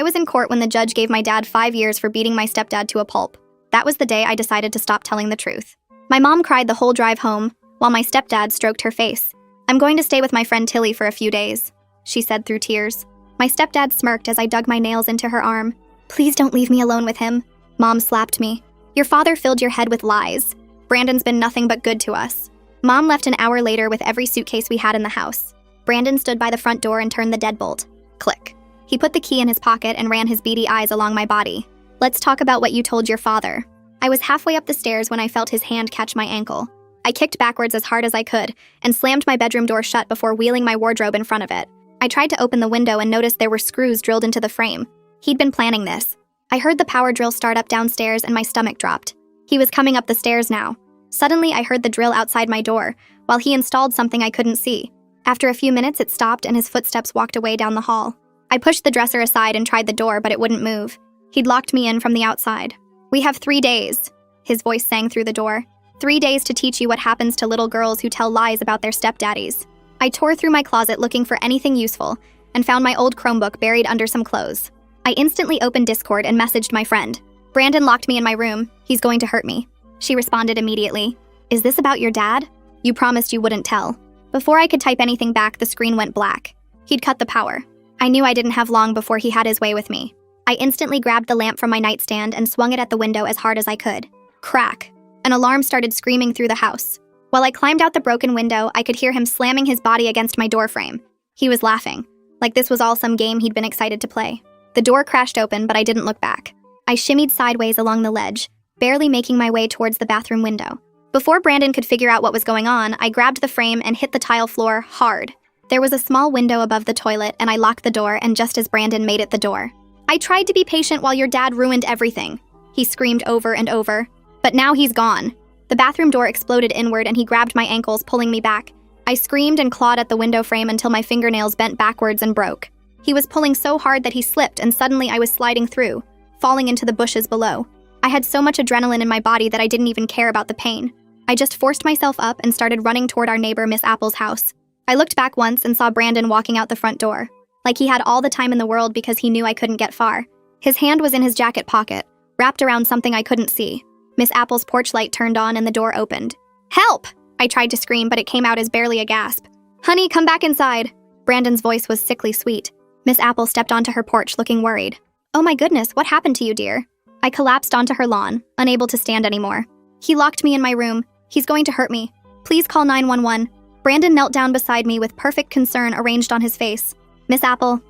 was in court when the judge gave my dad 5 years for beating my stepdad to a pulp. That was the day I decided to stop telling the truth. My mom cried the whole drive home, while my stepdad stroked her face. "I'm going to stay with my friend Tilly for a few days," she said through tears. My stepdad smirked as I dug my nails into her arm. "Please don't leave me alone with him." Mom slapped me. "Your father filled your head with lies. Brandon's been nothing but good to us." Mom left an hour later with every suitcase we had in the house. Brandon stood by the front door and turned the deadbolt. Click. He put the key in his pocket and ran his beady eyes along my body. "Let's talk about what you told your father." I was halfway up the stairs when I felt his hand catch my ankle. I kicked backwards as hard as I could and slammed my bedroom door shut before wheeling my wardrobe in front of it. I tried to open the window and noticed there were screws drilled into the frame. He'd been planning this. I heard the power drill start up downstairs and my stomach dropped. He was coming up the stairs now. Suddenly, I heard the drill outside my door, while he installed something I couldn't see. After a few minutes, it stopped and his footsteps walked away down the hall. I pushed the dresser aside and tried the door, but it wouldn't move. He'd locked me in from the outside. "We have 3 days," his voice sang through the door. 3 days to teach you what happens to little girls who tell lies about their stepdaddies." I tore through my closet looking for anything useful and found my old Chromebook buried under some clothes. I instantly opened Discord and messaged my friend. "Brandon locked me in my room. He's going to hurt me." She responded immediately. "Is this about your dad? You promised you wouldn't tell." Before I could type anything back, the screen went black. He'd cut the power. I knew I didn't have long before he had his way with me. I instantly grabbed the lamp from my nightstand and swung it at the window as hard as I could. Crack! An alarm started screaming through the house. While I climbed out the broken window, I could hear him slamming his body against my doorframe. He was laughing, like this was all some game he'd been excited to play. The door crashed open, but I didn't look back. I shimmied sideways along the ledge, barely making my way towards the bathroom window. Before Brandon could figure out what was going on, I grabbed the frame and hit the tile floor hard. There was a small window above the toilet, and I locked the door, and just as Brandon made it the door. "I tried to be patient while your dad ruined everything," he screamed over and over. "But now he's gone." The bathroom door exploded inward and he grabbed my ankles, pulling me back. I screamed and clawed at the window frame until my fingernails bent backwards and broke. He was pulling so hard that he slipped, and suddenly I was sliding through, falling into the bushes below. I had so much adrenaline in my body that I didn't even care about the pain. I just forced myself up and started running toward our neighbor Miss Apple's house. I looked back once and saw Brandon walking out the front door, like he had all the time in the world because he knew I couldn't get far. His hand was in his jacket pocket, wrapped around something I couldn't see. Miss Apple's porch light turned on and the door opened. "Help!" I tried to scream, but it came out as barely a gasp. "Honey, come back inside." Brandon's voice was sickly sweet. Miss Apple stepped onto her porch looking worried. "Oh my goodness, what happened to you, dear?" I collapsed onto her lawn, unable to stand anymore. "He locked me in my room. He's going to hurt me. Please call 911. Brandon knelt down beside me with perfect concern arranged on his face. "Miss Apple,